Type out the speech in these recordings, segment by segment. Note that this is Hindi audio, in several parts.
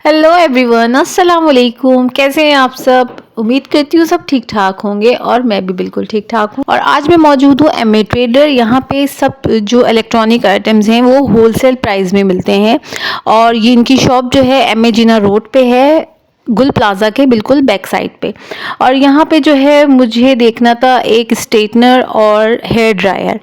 हेलो एवरीवन, अस्सलाम वालेकुम। कैसे हैं आप सब? उम्मीद करती हूँ सब ठीक ठाक होंगे और मैं भी बिल्कुल ठीक ठाक हूँ। और आज मैं मौजूद हूँ एमए ट्रेडर। यहाँ पे सब जो इलेक्ट्रॉनिक आइटम्स हैं वो होलसेल प्राइस में मिलते हैं। और ये इनकी शॉप जो है एमए जिना रोड पे है, गुल प्लाजा के बिल्कुल बैक साइड पे। और यहाँ पे जो है मुझे देखना था एक स्ट्रेटनर और हेयर ड्रायर।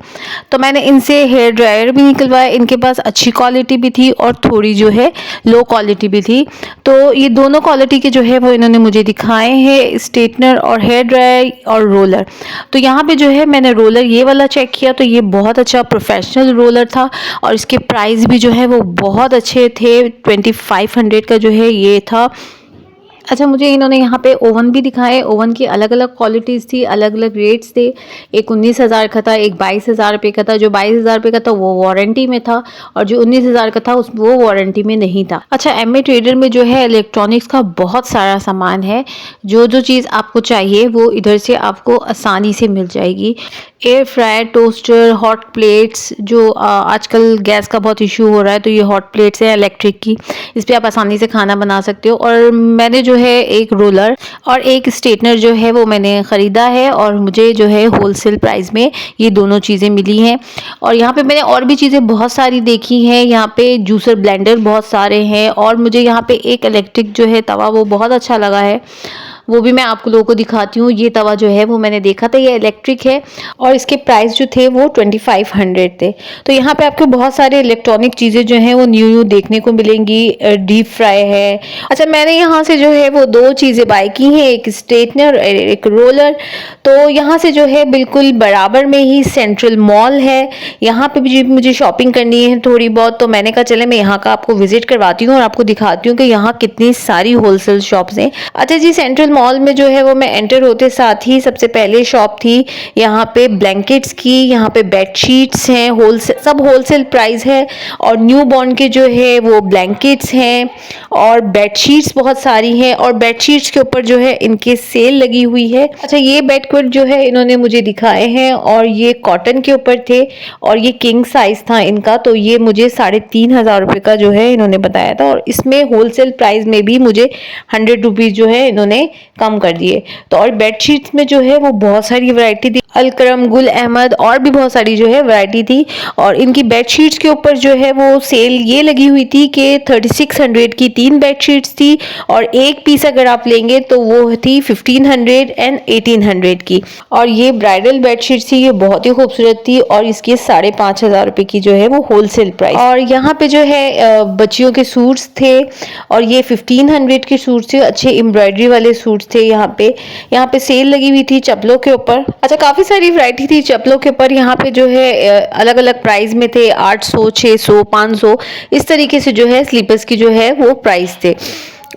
तो मैंने इनसे हेयर ड्रायर भी निकलवाया। इनके पास अच्छी क्वालिटी भी थी और थोड़ी जो है लो क्वालिटी भी थी। तो ये दोनों क्वालिटी के जो है वो इन्होंने मुझे दिखाए हैं, स्ट्रेटनर और हेयर ड्रायर और रोलर। तो यहाँ पे जो है मैंने रोलर ये वाला चेक किया तो ये बहुत अच्छा प्रोफेशनल रोलर था और इसके प्राइस भी जो है वो बहुत अच्छे थे। 2500 का जो है ये था। अच्छा, मुझे इन्होंने यहाँ पे ओवन भी दिखाए। ओवन की अलग अलग क्वालिटीज़ थी, अलग अलग रेट्स थे। एक 19,000 का था, एक 22,000 रुपये का था। जो 22,000 रुपये का था वो वारंटी में था और जो 19,000 का था वो वारंटी में नहीं था। अच्छा, एमए ट्रेडर में जो है इलेक्ट्रॉनिक्स का बहुत सारा सामान है। जो जो चीज़ आपको चाहिए वो इधर से आपको आसानी से मिल जाएगी। Air fryer, toaster, hot plates, जो आजकल गैस का बहुत इशू हो रहा है, तो ये हॉट प्लेट्स है इलेक्ट्रिक की। इस पर आप आसानी से खाना बना सकते हो। और मैंने जो है एक रोलर और एक स्ट्रेटनर जो है वो मैंने ख़रीदा है और मुझे जो है होलसेल प्राइस में ये दोनों चीज़ें मिली हैं। और यहाँ पे मैंने और भी चीज़ें बहुत सारी देखी हैं। यहाँ पे जूसर ब्लेंडर बहुत सारे हैं और मुझे यहाँ पे एक इलेक्ट्रिक जो है तवा वो बहुत अच्छा लगा है। वो भी मैं आप लोगों को दिखाती हूँ। ये तवा जो है वो मैंने देखा था, ये इलेक्ट्रिक है और इसके प्राइस जो थे वो 2500 थे। तो यहाँ पे आपको बहुत सारे इलेक्ट्रॉनिक चीज़ें जो हैं वो न्यू देखने को मिलेंगी। डीप फ्राई है। अच्छा, मैंने यहाँ से जो है वो दो चीज़ें बाय की हैं, एक स्ट्रेटनर और एक रोलर। तो यहाँ से जो है बिल्कुल बराबर में ही सेंट्रल मॉल है। यहाँ पे भी मुझे शॉपिंग करनी है थोड़ी बहुत, तो मैंने कहा चले मैं यहाँ का आपको विजिट करवाती हूँ और आपको दिखाती हूँ कि यहाँ कितनी सारी होलसेल शॉप्स हैं। अच्छा जी, सेंट्रल मॉल में जो है वो मैं एंटर होते साथ ही सबसे पहले शॉप थी यहाँ पे ब्लैंकेट्स की। यहाँ पे बेडशीट्स हैं, होलसेल, सब होलसेल प्राइस है। और न्यू बॉर्न के जो है वो ब्लैंकेट्स हैं और बेडशीट्स बहुत सारी हैं और बेडशीट्स के ऊपर जो है इनके सेल लगी हुई है। अच्छा, ये बेडशीट जो है इन्होंने मुझे दिखाए हैं और ये कॉटन के ऊपर थे और ये किंग साइज था इनका। तो ये मुझे 3,500 रुपये का जो है इन्होंने बताया था और इसमें होलसेल प्राइस में भी मुझे 100 रुपीज़ जो है इन्होंने कम कर दिए। तो और बेडशीट्स में जो है वो बहुत सारी वैरायटी थी, अलकरम, गुल अहमद और भी बहुत सारी जो है वैरायटी थी। और इनकी बेडशीट्स के ऊपर जो है वो सेल ये लगी हुई थी कि 3600 की 3 बेडशीट्स थी और एक पीस अगर आप लेंगे तो वो थी 1500 एंड 1800 की। और ये ब्राइडल बेडशीट थी, ये बहुत ही खूबसूरत थी और इसके 5,500 रुपये की जो है वो होलसेल प्राइस। और यहाँ पे जो है बच्चियों के सूट्स थे और ये 1500 के सूट्स थे, अच्छे एम्ब्रॉयडरी वाले सूट्स थे। यहाँ पे सेल लगी हुई थी चप्पलों के ऊपर। अच्छा, काफ़ी सारी वैरायटी थी चप्पलों के ऊपर। यहाँ पे जो है अलग अलग प्राइस में थे, 800, 600, 500, इस तरीके से जो है स्लीपर्स की जो है वो प्राइस थे।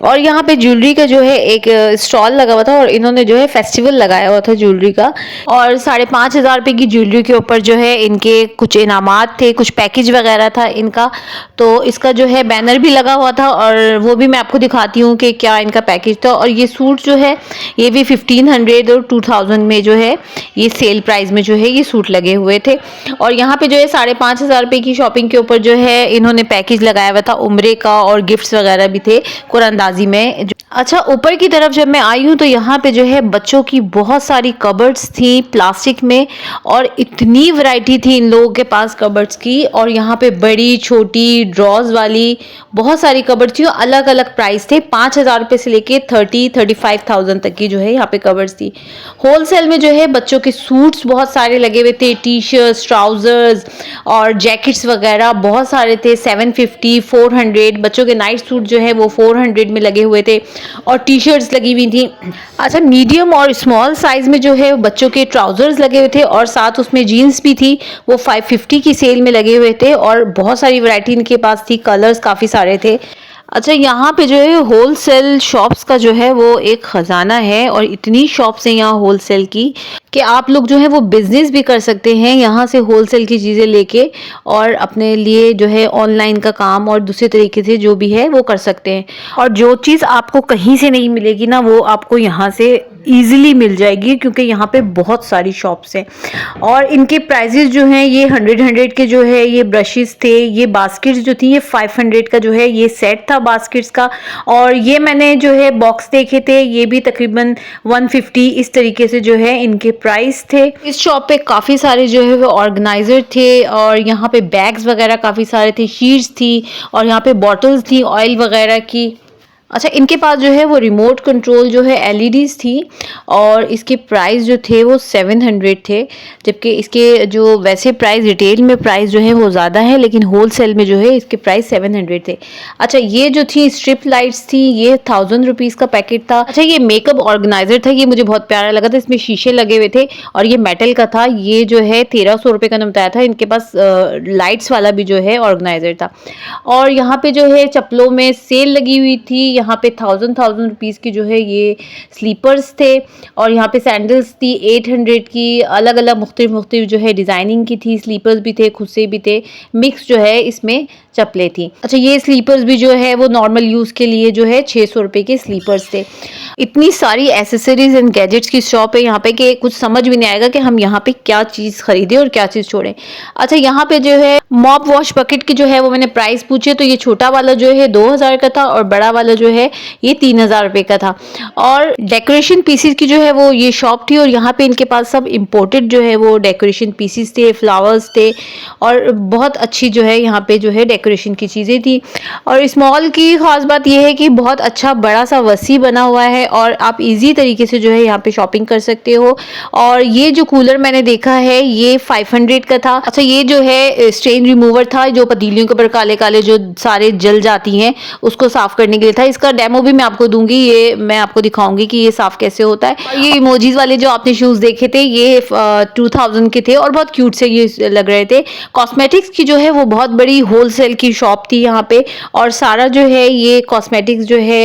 और यहाँ पे ज्वेलरी का जो है एक स्टॉल लगा हुआ था और इन्होंने जो है फेस्टिवल लगाया हुआ था ज्वेलरी का। और 5,500 रुपये की ज्वेलरी के ऊपर जो है इनके कुछ इनामात थे, कुछ पैकेज वगैरह था इनका। तो इसका जो है बैनर भी लगा हुआ था और वो भी मैं आपको दिखाती हूँ कि क्या इनका पैकेज था। और ये सूट जो है ये भी 1500 और 2000 में जो है ये सेल प्राइस में जो है ये सूट लगे हुए थे। और यहाँ पे जो है 5,500 रुपये की शॉपिंग के ऊपर जो है इन्होंने पैकेज लगाया हुआ था उम्रे का और गिफ्ट्स वगैरह भी थे कुरानदाजी में। अच्छा, ऊपर की तरफ जब मैं आई हूँ तो यहाँ पे जो है बच्चों की बहुत सारी कबर्ड्स थी प्लास्टिक में और इतनी वैरायटी थी इन लोगों के पास कबर्ड्स की। और यहाँ पे बड़ी छोटी ड्रॉज वाली बहुत सारी कबर्ड्स थी, अलग अलग प्राइस थे, 5,000 रुपये से लेके 35,000 तक की जो है यहाँ पे कबर्ड्स थी। होलसेल में जो है बच्चों के सूट्स बहुत सारे लगे हुए थे, टी शर्ट्स, ट्राउजर्स और जैकेट्स वगैरह बहुत सारे थे। 750, 400, बच्चों के नाइट सूट जो है वो 400 में लगे हुए थे और टी शर्ट्स लगी हुई थी। अच्छा, मीडियम और स्मॉल साइज में जो है बच्चों के ट्राउजर्स लगे हुए थे और साथ उसमें जीन्स भी थी, वो 550 की सेल में लगे हुए थे और बहुत सारी वैरायटी इनके पास थी, कलर्स काफ़ी सारे थे। अच्छा, यहाँ पे जो है होलसेल शॉप्स का जो है वो एक ख़जाना है और इतनी शॉप्स हैं यहाँ होलसेल की कि आप लोग जो है वो बिज़नेस भी कर सकते हैं यहाँ से होलसेल की चीज़ें लेके और अपने लिए जो है ऑनलाइन का काम और दूसरे तरीके से जो भी है वो कर सकते हैं। और जो चीज़ आपको कहीं से नहीं मिलेगी ना वो आपको यहाँ से ईजिली मिल जाएगी क्योंकि यहाँ पे बहुत सारी शॉप्स हैं। और इनके प्राइजेस जो हैं ये 100 के जो है ये ब्रशेस थे, ये बास्केट्स जो थी ये 500 का जो है ये सेट था था बास्केट्स का। और ये मैंने जो है बॉक्स देखे थे, ये भी तकरीबन 150 इस तरीके से जो है इनके प्राइस थे। इस शॉप पे काफ़ी सारे जो है वो ऑर्गेनाइजर थे और यहाँ पे बैग्स वगैरह काफ़ी सारे थे, शीट्स थी और यहाँ पे बॉटल्स थी ऑयल वगैरह की। अच्छा, इनके पास जो है वो रिमोट कंट्रोल जो है एलईडीज़ थी और इसके प्राइस जो थे वो 700 थे, जबकि इसके जो वैसे प्राइस रिटेल में प्राइस जो है वो ज़्यादा है, लेकिन होलसेल में जो है इसके प्राइस 700 थे। अच्छा, ये जो थी स्ट्रिप लाइट्स थी, ये 1000 रुपीज़ का पैकेट था। अच्छा, ये मेकअप ऑर्गेनाइजर था, ये मुझे बहुत प्यारा लगा था, इसमें शीशे लगे हुए थे और ये मेटल का था। ये जो है 1300 रुपये का बताया था। इनके पास लाइट्स वाला भी जो है ऑर्गेनाइजर था। और यहाँ पे जो है चप्पलों में सेल लगी हुई थी, यहाँ पे 1000 रुपीज़ की जो है ये स्लीपर्स थे और यहाँ पे सैंडल्स थी 800 की, अलग अलग मुख्तलिफ जो है डिज़ाइनिंग की थी, स्लीपर्स भी थे, खुद से भी थे, मिक्स जो है इसमें चप्पलें थी। अच्छा, ये स्लीपर्स भी जो है वो नॉर्मल यूज़ के लिए जो है 600 रुपये के स्लीपर्स थे। इतनी सारी एसेसरीज एंड गैजेट्स की शॉप है यहाँ पे कि कुछ समझ भी नहीं आएगा कि हम यहाँ पे क्या चीज़ खरीदें और क्या चीज़ छोड़ें। अच्छा, यहाँ पे जो है मॉप वॉश बकेट की जो है वो मैंने प्राइस पूछे, तो ये छोटा वाला जो है 2000 का था और बड़ा वाला जो है ये 3000 रुपये का था। और डेकोरेशन पीसीज की जो है वो ये शॉप थी और यहाँ पे इनके पास सब इम्पोर्टेड जो है वो डेकोरेशन पीसीज थे, फ्लावर्स थे और बहुत अच्छी जो है यहाँ पे जो है डेकोरेशन की चीज़ें थी। और इस मॉल की ख़ास बात यह है कि बहुत अच्छा बड़ा सा वसी बना हुआ है और आप इजी तरीके से जो है यहाँ पे शॉपिंग कर सकते हो। और ये जो कूलर मैंने देखा है ये 500 का था। अच्छा, ये जो है स्टेन रिमूवर था, जो पतीलियों के ऊपर काले काले जो सारे जल जाती हैं उसको साफ करने के लिए था। इसका डेमो भी मैं आपको दूंगी, ये मैं आपको दिखाऊंगी कि ये साफ कैसे होता है। और ये इमोजीज वाले जो आपने शूज देखे थे ये 2000 के थे और बहुत क्यूट से ये लग रहे थे। कॉस्मेटिक्स की जो है वो बहुत बड़ी होलसेल की शॉप थी यहाँ पे और सारा जो है ये कॉस्मेटिक्स जो है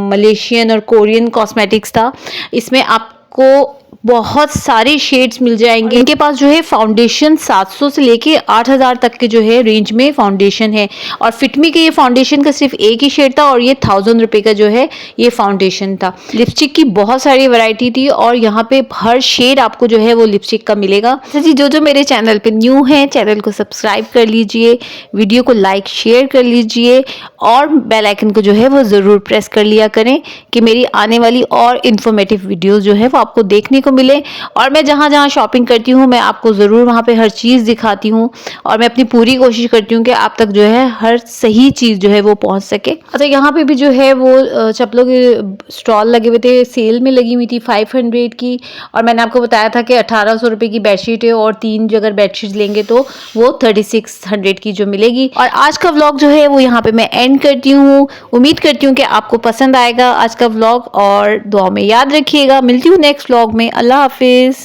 मलेशियन और कोरियन कॉस्मेटिक्स था। इसमें आपको बहुत सारे शेड्स मिल जाएंगे। इनके पास जो है फाउंडेशन 700 से लेके 8000 तक के जो है रेंज में फाउंडेशन है और फिटमी के ये फाउंडेशन का सिर्फ एक ही शेड था और ये 1000 रुपये का जो है ये फाउंडेशन था। लिपस्टिक की बहुत सारी वैरायटी थी और यहाँ पे हर शेड आपको जो है वो लिपस्टिक का मिलेगा। अच्छा जी, जो मेरे चैनल पे न्यू है चैनल को सब्सक्राइब कर लीजिए, वीडियो को लाइक शेयर कर लीजिए और बेल आइकन को जो है वो ज़रूर प्रेस कर लिया करें कि मेरी आने वाली और इन्फॉर्मेटिव वीडियोज़ जो है वो आपको देखने को मिले। और मैं जहाँ जहाँ शॉपिंग करती हूँ मैं आपको ज़रूर वहाँ पे हर चीज़ दिखाती हूँ और मैं अपनी पूरी कोशिश करती हूँ कि आप तक जो है हर सही चीज़ जो है वो पहुँच सके। अच्छा, यहाँ पे भी जो है वो चप्पलों के स्टॉल लगे हुए थे, सेल में लगी हुई थी 500 की और मैंने आपको बताया था कि 1800 रुपये की बेडशीट है और 3 अगर बेडशीट लेंगे तो वो 3600 की जो मिलेगी। और आज का व्लॉग जो है वो यहाँ पे मैं एंड करती हूँ। उम्मीद करती हूँ कि आपको पसंद आएगा आज का व्लॉग और दुआ में याद रखिएगा। मिलती हूँ नेक्स्ट व्लॉग में। अल्लाह हाफिज़।